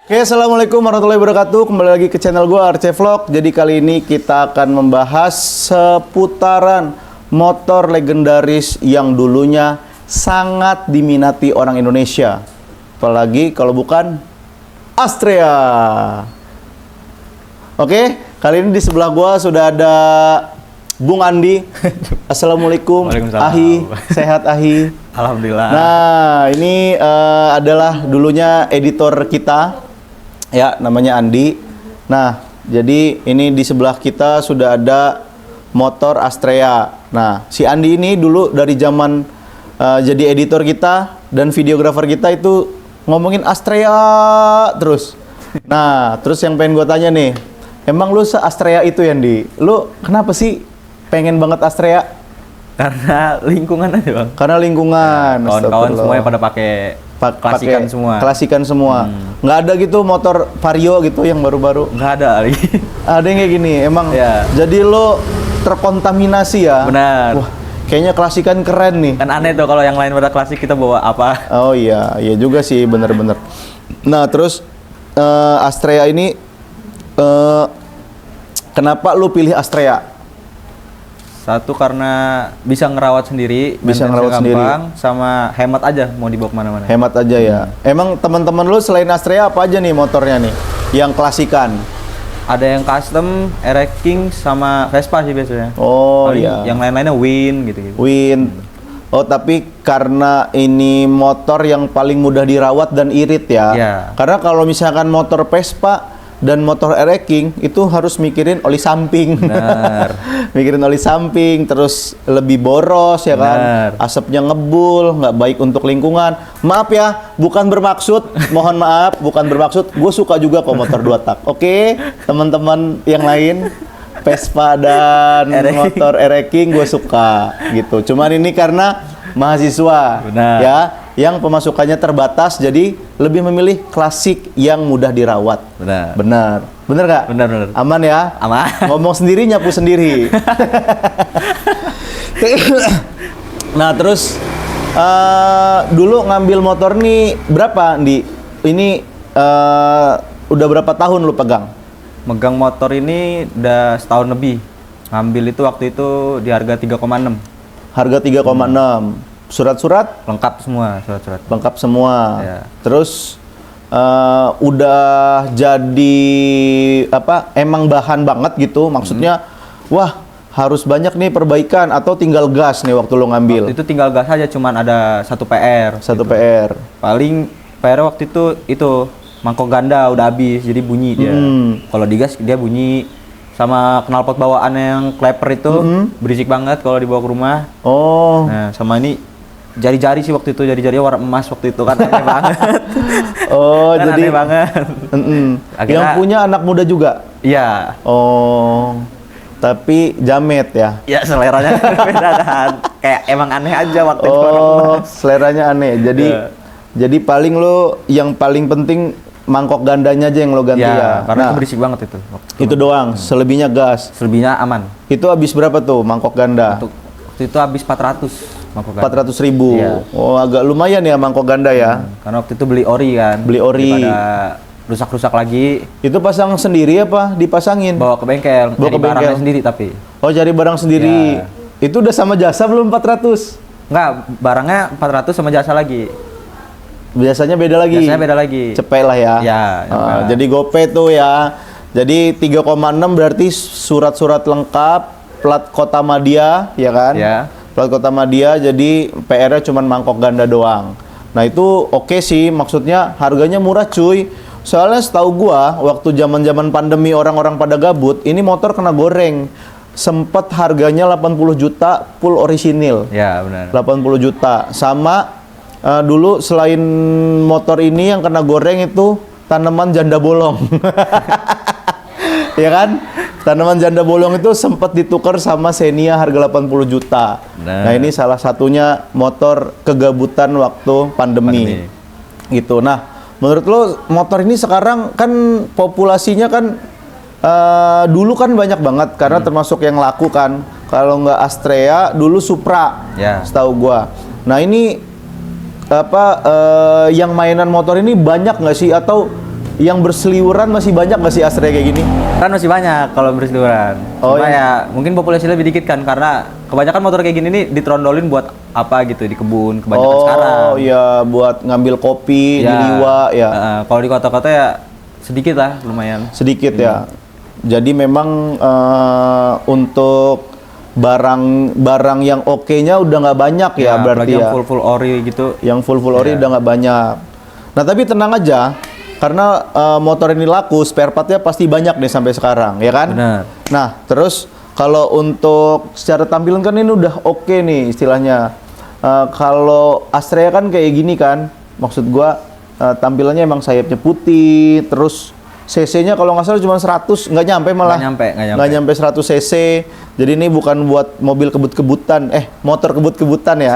Oke, assalamualaikum warahmatullahi wabarakatuh. Kembali lagi ke channel gue RC Vlog. Jadi kali ini kita akan membahas seputaran motor legendaris yang dulunya sangat diminati orang Indonesia. Apalagi kalau bukan Astrea. Oke, kali ini di sebelah gue sudah ada Bung Andi. Assalamualaikum. Ahi, sehat Ahi? Alhamdulillah. Nah, ini adalah dulunya editor kita. Ya, namanya Andi. Nah, jadi ini di sebelah kita sudah ada motor Astrea. Nah, si Andi ini dulu dari zaman jadi editor kita dan videografer kita itu ngomongin Astrea terus. Nah, terus yang pengen gue tanya nih, emang lu se-Astrea itu ya, Andi? Lu kenapa sih pengen banget Astrea? Karena lingkungan aja, Bang. Karena lingkungan. Kawan-kawan semuanya pada pakai klasikan semua. Klasikan semua. Nggak ada gitu motor Vario gitu yang baru-baru. Nggak ada lagi. Ada yang kayak gini, emang. Ya. Jadi lo terkontaminasi ya. Benar. Wah, kayaknya klasikan keren nih. Kan aneh tuh kalau yang lain pada klasik kita bawa apa? Oh iya, iya juga sih, bener-bener. Nah, terus Astrea ini kenapa lu pilih Astrea? Satu karena bisa ngerawat sendiri, Bisa ngerawat gampang, sama hemat aja mau dibawa kemana-mana. Hemat aja ya. Emang teman-teman lu selain Astrea apa aja nih motornya nih? Yang klasikan? Ada yang custom, Erek King, sama Vespa sih biasanya. Oh Paling iya. yang lain-lainnya Win gitu-gitu. Win. Oh, tapi karena ini motor yang paling mudah dirawat dan irit ya. Iya. Karena kalau misalkan motor Vespa dan motor Erek King itu harus mikirin oli samping. Benar. Mikirin oli samping, terus lebih boros ya kan. Benar. Asapnya ngebul, nggak baik untuk lingkungan. Maaf ya, bukan bermaksud, mohon maaf, bukan bermaksud. Gue suka juga kok motor 2 tak. Oke, teman-teman yang lain Vespa dan motor Erek King gue suka gitu. Cuman ini karena mahasiswa. Benar. Ya, yang pemasukannya terbatas, jadi lebih memilih klasik yang mudah dirawat. Benar. Benar. Benar nggak? Benar, benar. Aman ya? Aman. Ngomong sendiri, nyapu sendiri. Nah, terus dulu ngambil motor nih berapa, Di? Ini udah berapa tahun lu pegang? Megang motor ini udah setahun lebih. Ngambil itu waktu itu di harga 3,6. Harga 3,6. Surat-surat? Lengkap semua, surat-surat. Lengkap semua. Ya. Terus udah jadi apa? Emang bahan banget gitu? Maksudnya, wah harus banyak nih perbaikan atau tinggal gas nih waktu lo ngambil? Waktu itu tinggal gas aja, cuman ada satu PR. Satu gitu. PR. Paling PR waktu itu mangkok ganda udah habis, jadi bunyi dia. Kalau digas dia bunyi. Sama knalpot bawaan yang clapper itu berisik banget kalau dibawa ke rumah. Oh. Nah, sama ini jari-jari sih waktu itu, jari-jarinya warna emas waktu itu kan aneh banget. Oh, kan jadi aneh banget. Akhirnya, yang punya anak muda juga? Iya. Oh, tapi jamet ya? Ya seleranya beda kan. Kayak emang aneh aja waktu itu. Oh, seleranya aneh. Jadi paling lo yang paling penting mangkok gandanya aja yang lo ganti ya? Karena itu berisik banget itu. Itu doang, selebihnya gas? Selebihnya aman. Itu habis berapa tuh mangkok ganda? Waktu itu habis 400 mangkok ganda. 400.000? Iya. Oh, agak lumayan ya mangkok ganda ya? Karena waktu itu beli ori kan. Beli ori. Daripada rusak-rusak lagi. Itu pasang sendiri apa dipasangin? Bawa ke bengkel. Bawa ke bengkel barangnya sendiri tapi. Oh, cari barang sendiri. Ya. Itu udah sama jasa belum 400? Enggak, barangnya 400 sama jasa lagi. Biasanya beda lagi? Biasanya beda lagi. Cepet lah ya? Ya. Jadi gope tuh ya. Jadi 3,6 berarti surat-surat lengkap, plat kota Madia, ya kan? Ya. Plat kota Madia, jadi PR-nya cuma mangkok ganda doang. Nah itu oke sih, maksudnya harganya murah cuy. Soalnya setahu gua, waktu zaman-zaman pandemi orang-orang pada gabut, ini motor kena goreng. Sempet harganya 80 juta full orisinil. Ya, benar. 80 juta. Sama dulu selain motor ini yang kena goreng itu tanaman janda bolong. Ya kan? Tanaman janda bolong itu sempat ditukar sama Xenia harga 80 juta. Nah, ini salah satunya motor kegabutan waktu pandemi. Gitu. Nah, menurut lo motor ini sekarang kan populasinya kan dulu kan banyak banget karena termasuk yang laku kan. Kalau nggak Astrea, dulu Supra. Ya. Setahu gua. Nah, ini apa yang mainan motor ini banyak nggak sih atau Yang berseliweran masih banyak nggak sih Astrea kayak gini? Kan masih banyak kalau berseliweran. Oh, Cuma iya. ya mungkin populasinya lebih dikit kan karena kebanyakan motor kayak gini nih ditrondolin buat apa gitu di kebun kebanyakan sekarang. Oh iya, buat ngambil kopi di liwa ya. Kalau di kota-kota ya sedikit lah lumayan. Sedikit ya. Jadi memang untuk barang yang oke-nya udah nggak banyak ya, berarti apalagi ya. yang full ori gitu. Yang full ori udah nggak banyak. Nah tapi tenang aja, karena motor ini laku, spare part-nya pasti banyak nih sampai sekarang, ya kan? Benar. Nah terus kalau untuk secara tampilan kan ini udah oke nih istilahnya. Kalau Astrea kan kayak gini kan, maksud gua tampilannya emang sayapnya putih, terus cc-nya kalau nggak salah cuma 100, nggak nyampe malah. Nggak nyampe 100 cc. Jadi ini bukan buat mobil kebut-kebutan, motor kebut-kebutan ya.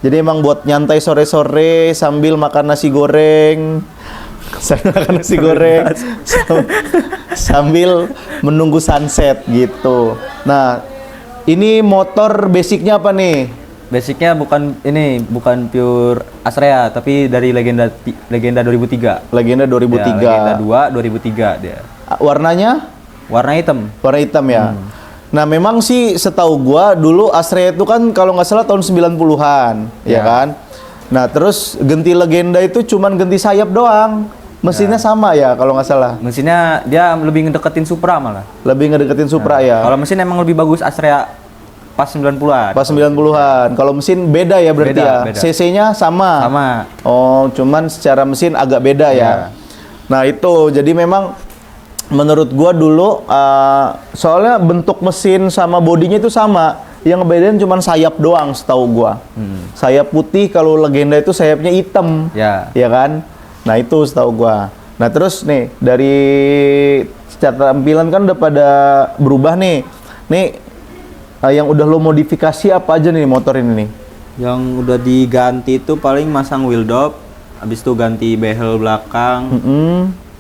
Jadi emang buat nyantai sore-sore sambil makan nasi goreng. Sambil makan nasi goreng. Sambil menunggu sunset gitu. Nah, ini motor basicnya apa nih? Basicnya bukan pure Astrea tapi dari legenda 2003. Legenda 2003. Ya, legenda 2 2003 dia. Warnanya? Warna hitam. Warna hitam ya. Nah, memang sih setahu gua dulu Astrea itu kan kalau nggak salah tahun 90-an, ya kan? Nah, terus ganti legenda itu cuman ganti sayap doang. Mesinnya sama ya kalau nggak salah. Mesinnya dia lebih ngedeketin Supra malah. Lebih ngedeketin Supra ya. Kalau mesin emang lebih bagus Astrea pas 90-an. Pas 90-an. Kalau mesin beda ya berarti Beda. CC-nya sama. Sama. Oh, cuman secara mesin agak beda ya. Nah, itu jadi memang menurut gua dulu soalnya bentuk mesin sama bodinya itu sama. Yang ngebedain cuma sayap doang setahu gua. Sayap putih, kalau legenda itu sayapnya hitam. Ya. Ya kan? Nah, itu setahu gua. Nah, terus nih dari secara tampilan kan udah pada berubah nih. Nih yang udah lo modifikasi apa aja nih motor ini nih? Yang udah diganti itu paling masang wheel dop, habis itu ganti behel belakang.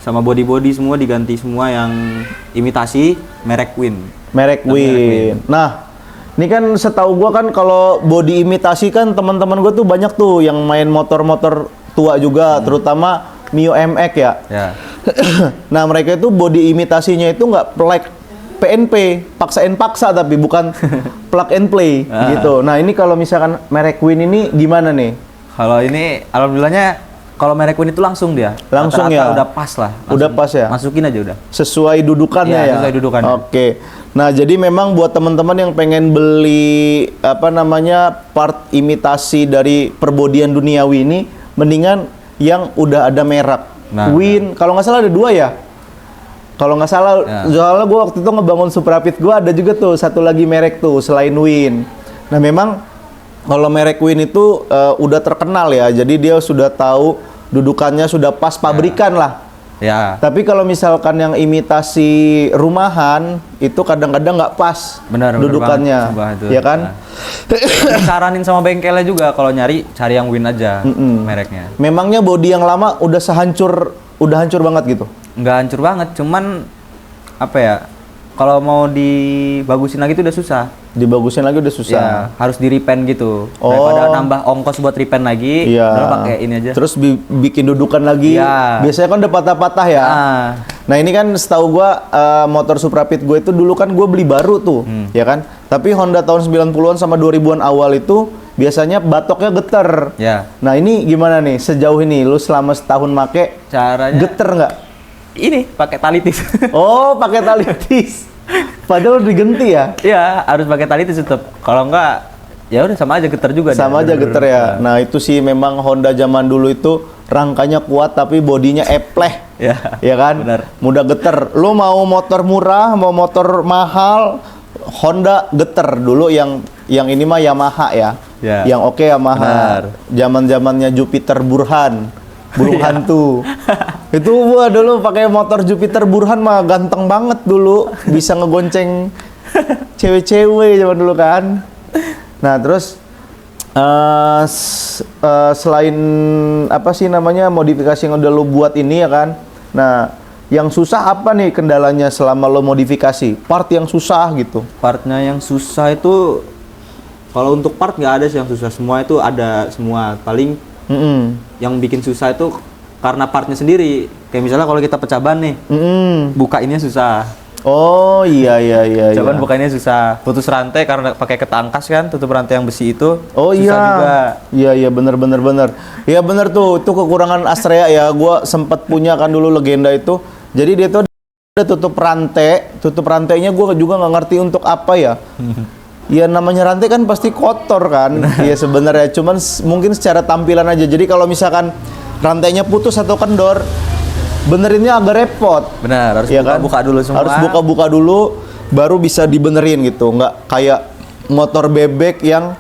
Sama body semua diganti semua yang imitasi merek Win. Merek Win. Nah, ini kan setahu gua kan kalau body imitasi kan teman-teman gua tuh banyak tuh yang main motor-motor tua juga, terutama Mio MX ya. Ya. Nah, mereka itu body imitasinya itu nggak like PNP, paksa tapi bukan plug and play gitu. Nah, ini kalau misalkan merek Win ini gimana nih? Kalau ini alhamdulillahnya kalau merek Win itu langsung dia. Langsung Rata-rata ya. udah pas lah. Udah pas ya. Masukin aja udah. Sesuai dudukannya Iya, ya. sesuai dudukannya. Oke. Nah, jadi memang buat teman-teman yang pengen beli part imitasi dari perbodian duniawi ini, mendingan yang udah ada merek. Win, kalau nggak salah ada 2 ya. Kalau nggak salah, soalnya gue waktu itu ngebangun Suprapit gue ada juga tuh satu lagi merek tuh selain Win. Nah, memang kalau merek Win itu udah terkenal ya, jadi dia sudah tahu dudukannya sudah pas pabrikan lah. Ya. Tapi kalau misalkan yang imitasi rumahan itu kadang-kadang nggak pas dudukannya, ya kan? Saranin sama bengkelnya juga kalau nyari cari yang Win aja mereknya. Memangnya bodi yang lama udah hancur banget gitu? Nggak hancur banget, cuman apa ya? Kalau mau dibagusin lagi tuh udah susah. Dibagusin lagi udah susah. Ya, harus di repaint gitu. Daripada nambah ongkos buat repaint lagi, udah pakai ini aja. Terus bikin dudukan lagi. Biasanya kan udah patah-patah ya. Nah, ini kan setahu gua motor Suprapit gue itu dulu kan gue beli baru tuh, ya kan? Tapi Honda tahun 90-an sama 2000-an awal itu biasanya batoknya geter. Ya. Nah, ini gimana nih sejauh ini lu selama setahun make caranya geter nggak? Ini pakai tali tis. Oh, pakai tali tis. Padahal diganti ya? Iya, harus pakai tali tis tetap. Kalau enggak, ya udah sama aja geter juga. Sama aja geter ya. Nah, itu sih memang Honda zaman dulu itu rangkanya kuat tapi bodinya epleh. Ya kan? Benar. Mudah geter. Lu mau motor murah, mau motor mahal, Honda geter. Dulu yang ini mah Yamaha ya. Yang oke Yamaha. Zaman-zamannya Jupiter Burhan. Burung hantu. Itu gua dulu pakai motor Jupiter Burhan mah ganteng banget dulu, bisa ngegonceng cewek-cewek zaman dulu kan. Nah, terus selain modifikasi yang udah lo buat ini ya kan. Nah, yang susah apa nih kendalanya selama lo modifikasi? Part yang susah gitu. Partnya yang susah itu kalau untuk part nggak ada sih yang susah, semua itu ada semua. Paling yang bikin susah itu karena partnya sendiri. Kayak misalnya kalau kita pecah ban nih, bukainnya susah. Oh iya. Coba bukainnya susah. Putus rantai karena pakai ketangkas kan, tutup rantai yang besi itu. Oh susah juga. Iya bener. Iya bener tuh, itu kekurangan Astrea ya. Gua sempat punya kan dulu Legenda itu. Jadi dia tuh ada tutup rantainya gua juga nggak ngerti untuk apa ya. Ya namanya rantai kan pasti kotor kan. Iya sebenarnya, cuman mungkin secara tampilan aja. Jadi kalau misalkan rantainya putus atau kendor, benerinnya agak repot. Benar, harus ya buka-buka dulu semua. Harus buka-buka dulu, baru bisa dibenerin gitu. Nggak kayak motor bebek yang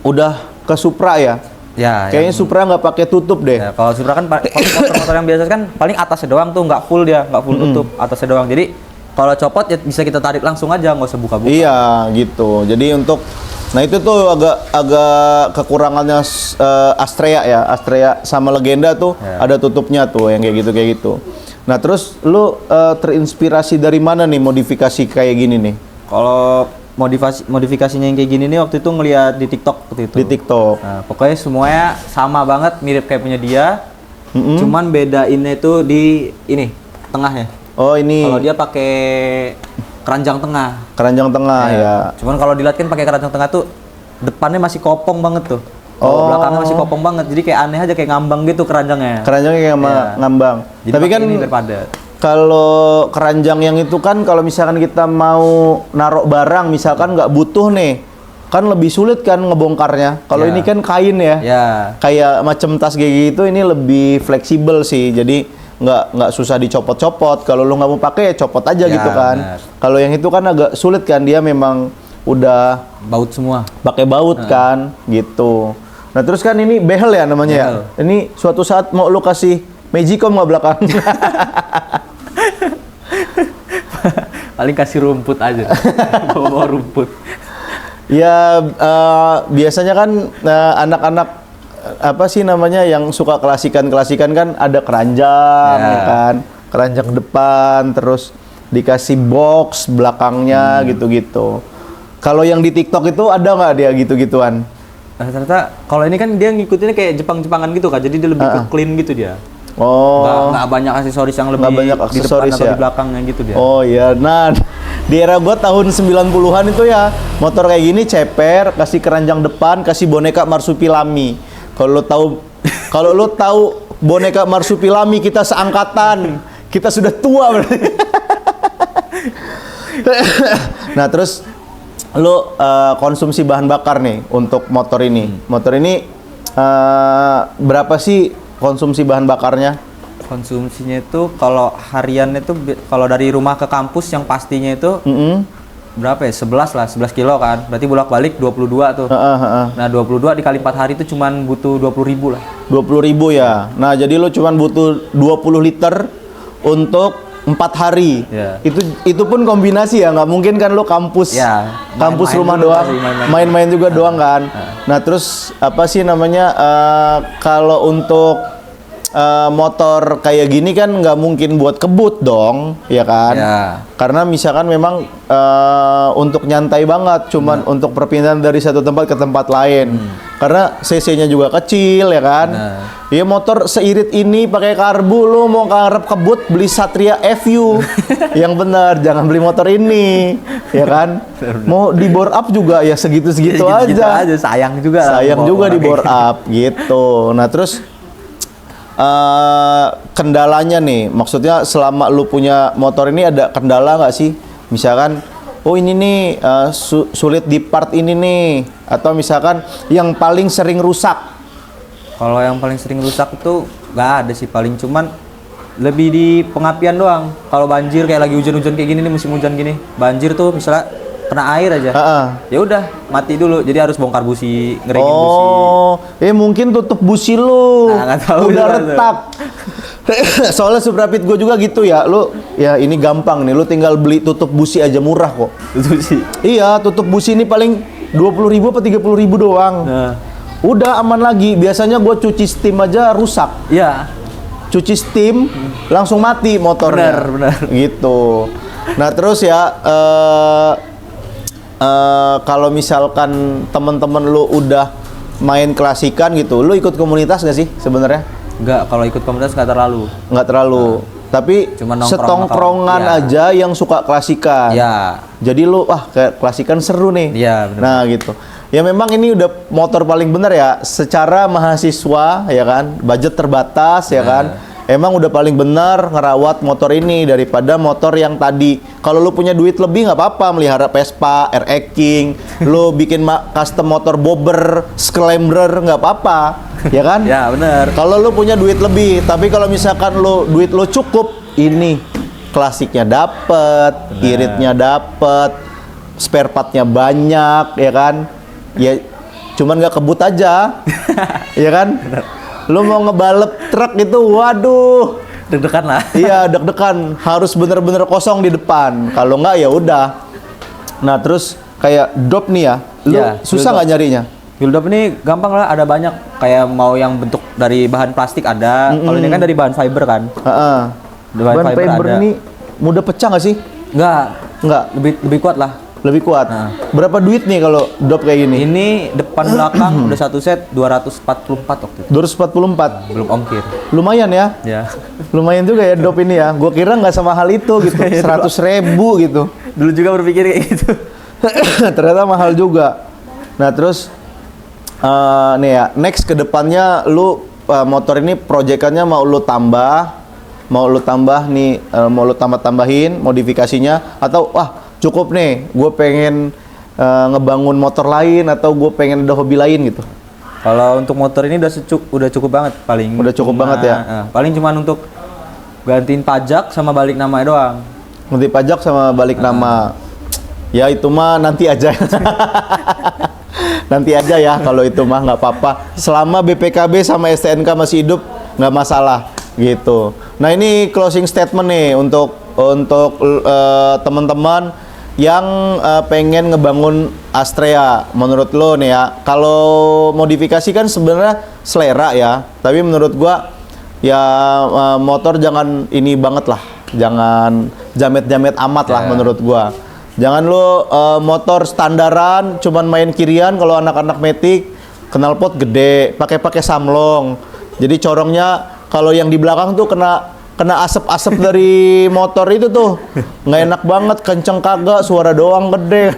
udah ke Supra ya. Ya. Kayaknya Supra nggak pakai tutup deh. Ya, kalau Supra kan motor-motor yang biasa kan paling atasnya doang tuh, nggak full tutup, atasnya doang. Jadi kalau copot ya bisa kita tarik langsung aja, nggak usah buka-buka. Iya gitu. Jadi nah itu tuh agak kekurangannya Astrea ya. Astrea sama Legenda tuh ada tutupnya tuh yang kayak gitu. Nah terus lu terinspirasi dari mana nih modifikasi kayak gini nih? Kalau modifikasinya yang kayak gini nih waktu itu ngeliat di TikTok waktu itu. Di TikTok. Nah, pokoknya semuanya sama banget, mirip kayak punya dia. Cuman bedainnya itu di ini tengahnya. Oh ini. Kalau dia pakai keranjang tengah. Keranjang tengah ya. Cuman kalau dilihat kan pakai keranjang tengah tuh depannya masih kopong banget tuh. Oh. Belakangnya masih kopong banget. Jadi kayak aneh aja, kayak ngambang gitu keranjangnya. Keranjangnya kayak ngambang. Jadi tapi kan ini berpadat. Kalau keranjang yang itu kan kalau misalkan kita mau naruh barang misalkan nggak butuh nih, kan lebih sulit kan ngebongkarnya. Kalau ini kan kain ya. Kayak macam tas kayak gitu, ini lebih fleksibel sih. Jadi nggak susah dicopot-copot. Kalau lu nggak mau pakai ya copot aja gitu kan. Kalau yang itu kan agak sulit kan, dia memang udah baut semua. Pakai baut kan gitu. Nah terus kan ini behel ya namanya ya. Ini suatu saat mau lu kasih Magicom nggak belakang? Paling kasih rumput aja. Bawa rumput. Ya biasanya kan anak-anak apa sih namanya yang suka klasikan kan ada keranjang ya kan, keranjang depan, terus dikasih box belakangnya gitu-gitu. Kalau yang di TikTok itu ada nggak dia gitu-gituan? Ternyata kalau ini kan dia ngikutinnya kayak Jepang-Jepangan gitu kan, jadi dia lebih ke clean gitu dia. Oh. Nggak banyak aksesoris yang lebih banyak aksesoris di depan atau di belakangnya gitu dia. Oh iya, nah di era gua tahun 90-an itu ya motor kayak gini ceper, kasih keranjang depan, kasih boneka marsupilami. Kalau lo tahu boneka marsupilami, kita seangkatan, kita sudah tua berarti. Nah terus lo konsumsi bahan bakar nih untuk motor ini. Motor ini berapa sih konsumsi bahan bakarnya? Konsumsinya itu kalau harian itu kalau dari rumah ke kampus yang pastinya itu berapa ya? 11 kilo kan. Berarti bolak-balik 22 tuh. Nah, 22 dikali 4 hari itu cuman butuh 20.000 lah. 20.000 ya. Nah, jadi lo cuman butuh 20 liter untuk 4 hari. Itu pun kombinasi ya, nggak mungkin kan lo kampus kampus rumah doang, main-main juga doang kan. Nah terus apa sih namanya kalau untuk motor kayak gini kan nggak mungkin buat kebut dong, ya kan? Karena misalkan memang untuk nyantai banget, cuman untuk perpindahan dari satu tempat ke tempat lain. Karena cc-nya juga kecil, ya kan? Iya motor seirit ini pakai karbu, lu mau ngarep kebut beli Satria FU. Yang benar, jangan beli motor ini, ya kan? Mau di bore up juga ya segitu-segitu aja. Sayang juga. Sayang juga di bore up gitu. Nah terus kendalanya nih, maksudnya selama lu punya motor ini ada kendala nggak sih? Misalkan, oh ini nih sulit di part ini nih, atau misalkan yang paling sering rusak? Kalau yang paling sering rusak itu nggak ada sih, paling cuman lebih di pengapian doang. Kalau banjir kayak lagi hujan-hujan kayak gini nih, musim hujan gini, banjir tuh misalnya kena air aja, ya udah mati dulu. Jadi harus bongkar busi, ngeringin busi. Oh, mungkin tutup busi lu udah retak. Soalnya Suprapit gue juga gitu ya. Lu ya ini gampang nih, lu tinggal beli tutup busi aja murah kok. Tutup busi. Iya, tutup busi ini paling 20.000 apa 30.000 doang. Udah aman lagi. Biasanya gue cuci steam aja rusak. Iya. Cuci steam langsung mati motornya. Benar. Gitu. Nah, terus ya kalau misalkan temen-temen lu udah main klasikan gitu, lu ikut komunitas gak sih sebenarnya? Enggak, kalau ikut komunitas nggak terlalu. Nggak terlalu. Tapi Cuma nongkrong setongkrongan sama kawan. aja yang suka klasikan. Ya. Jadi lu kayak klasikan seru nih. Iya, benar. Nah, gitu. Ya memang ini udah motor paling bener ya secara mahasiswa ya kan, budget terbatas ya kan. Emang udah paling benar ngerawat motor ini daripada motor yang tadi. Kalau lu punya duit lebih nggak apa-apa melihara Vespa, RX King, lu bikin custom motor bobber, scrambler nggak apa-apa, ya kan? Ya, benar. Kalau lu punya duit lebih, tapi kalau misalkan duit lu cukup, ini klasiknya dapet, iritnya dapet, spare partnya banyak, ya kan? Ya cuman nggak kebut aja, ya kan? Lu mau ngebalep truk itu, waduh, Deg-degan lah. iya deg-degan, harus bener-bener kosong di depan. Kalau nggak ya udah. Nah terus kayak dop nih ya, lu Ya, susah nggak nyarinya? Build up ini gampang lah, ada banyak. Kayak mau yang bentuk dari bahan plastik ada. Kalau ini kan dari bahan fiber kan. Heeh. Bahan Ban fiber fiber ada. ini mudah pecah nggak sih? Enggak, Nggak, lebih kuat lah. lebih kuat. Nah. Berapa duit nih kalau dop kayak gini? Ini depan belakang udah satu set 244 waktu itu. 244. Belum ongkir. Lumayan ya. Ya. Lumayan juga ya dop ini ya. Gua kira nggak sama hal itu gitu. 100.000 gitu. Dulu juga berpikir kayak gitu. Ternyata mahal juga. Nah terus nih ya, next ke depannya lu motor ini proyekannya mau lu tambah nih, mau lu tambahin modifikasinya atau cukup nih, gue pengen ngebangun motor lain atau gue pengen ada hobi lain gitu. Kalau untuk motor ini udah cukup banget paling. Udah cukup banget ya? Paling cuman untuk gantiin pajak sama balik namanya doang. Nanti pajak sama balik nama. Ya itu mah nanti aja. Nanti aja ya kalau itu mah nggak apa-apa. Selama BPKB sama STNK masih hidup nggak masalah gitu. Nah ini closing statement nih untuk teman-teman yang pengen ngebangun Astrea. Menurut lo nih ya, kalau modifikasi kan sebenarnya selera ya. Tapi menurut gua ya motor jangan ini banget lah. Jangan jamet-jamet amat lah menurut gua. Jangan lo motor standaran cuman main kirian kalau anak-anak metik, knalpot gede, pakai samlong. Jadi corongnya kalau yang di belakang tuh kena asap-asap dari motor itu tuh. Nggak enak banget, kenceng kagak, suara doang gede.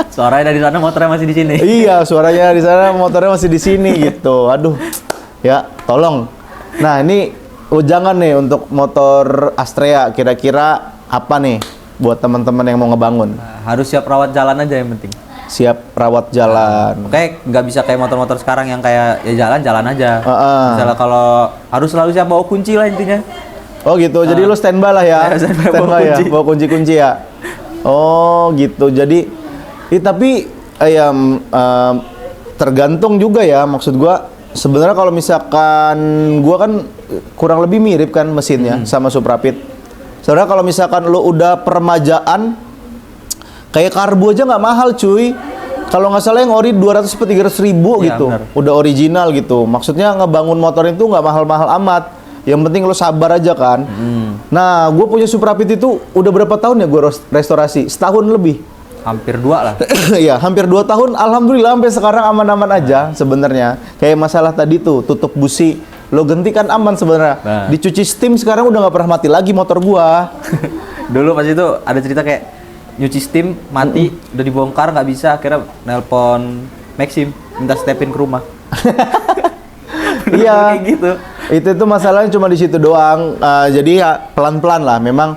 Suaranya dari sana, motornya masih di sini. Iya, suaranya di sana, motornya masih di sini gitu. Aduh. Ya, tolong. Nah, ini ujangan nih untuk motor Astrea, kira-kira apa nih buat teman-teman yang mau ngebangun? Harus siap rawat jalan aja yang penting. Siap rawat jalan. Oke, nggak bisa kayak motor-motor sekarang yang kayak ya jalan aja. Misalnya kalau harus selalu siap bawa kunci lah intinya. Oh gitu, jadi lu standby lah ya? Standby ya, bawa kunci. bawa kunci-kunci ya? Oh gitu, jadi tapi tergantung juga ya, maksud gua sebenarnya kalau misalkan gua kan kurang lebih mirip kan mesinnya sama Suprapit. Sebenarnya kalau misalkan lu udah peremajaan, kayak karbu aja nggak mahal cuy. Kalau nggak salah yang ori 200 atau 300 ribu Ya, gitu. benar. Udah original gitu. Maksudnya ngebangun motor itu nggak mahal-mahal amat. Yang penting lo sabar aja kan. Nah, gue punya Suprapit itu udah berapa tahun ya gue restorasi? Setahun lebih. Hampir 2 lah. Ya, hampir 2 tahun. Alhamdulillah sampai sekarang aman-aman aja sebenarnya. Kayak masalah tadi tuh, tutup busi. Lo ganti kan aman sebenarnya. Nah. Dicuci steam sekarang udah nggak pernah mati lagi motor gua. Dulu pas itu ada cerita kayak nyuci steam mati, udah dibongkar nggak bisa, akhirnya nelpon Maxim minta stepin ke rumah. Iya. Kayak gitu. Itu masalahnya cuma di situ doang. Jadi ya pelan-pelan lah. Memang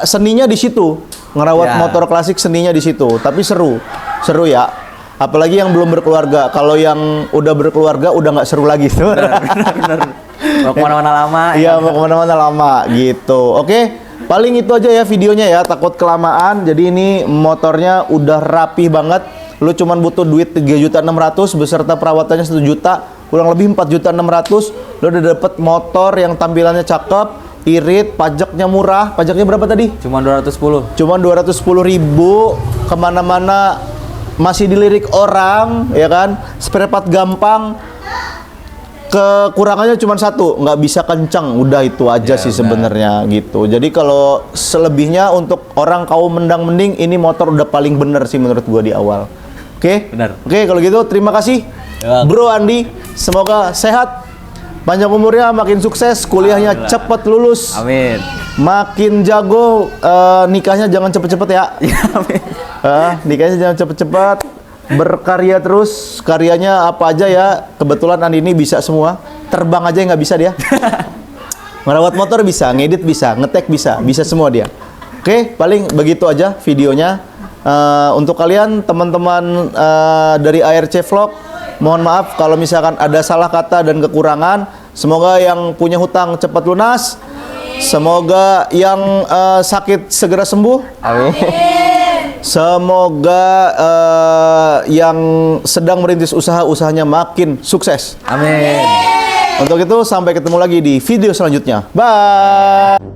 seninya di situ. Ngerawat Ya. motor klasik seninya di situ. Tapi seru ya. Apalagi yang belum berkeluarga. Kalau yang udah berkeluarga udah nggak seru lagi tuh. Bener. Mau kemana-mana lama. Iya, mau kemana-mana lama gitu. Oke, paling itu aja ya videonya ya. Takut kelamaan. Jadi ini motornya udah rapih banget. Lu cuman butuh duit 3.600.000 beserta perawatannya 1 juta, kurang lebih 4.600.000. Lu udah dapet motor yang tampilannya cakep, irit, pajaknya murah. Pajaknya berapa tadi? Cuma 210. Cuma 210.000, kemana-mana masih dilirik orang, ya kan? Spare part gampang. Kekurangannya cuma satu, nggak bisa kencang. Udah itu aja Ya, sih sebenarnya gitu. Jadi kalau selebihnya untuk orang kaum mendang-mending, ini motor udah paling bener sih menurut gua di awal. Oke? Benar. Oke, kalau gitu terima kasih Ya. Bro Andi semoga sehat, panjang umurnya, makin sukses, kuliahnya cepat lulus, Amin. makin jago, nikahnya jangan cepet-cepet ya. Amin. Nikahnya jangan cepet-cepet, berkarya terus, karyanya apa aja ya. Kebetulan Andini bisa semua, terbang aja nggak bisa dia. Merawat motor bisa, ngedit bisa, ngetek bisa, bisa semua dia. Oke, paling begitu aja videonya. Untuk kalian teman-teman dari ARC Vlog, mohon maaf kalau misalkan ada salah kata dan kekurangan. Semoga yang punya hutang cepat lunas. Semoga yang sakit segera sembuh. Amin. Semoga yang sedang merintis usaha, usahanya makin sukses. Amin. Untuk itu sampai ketemu lagi di video selanjutnya. Bye.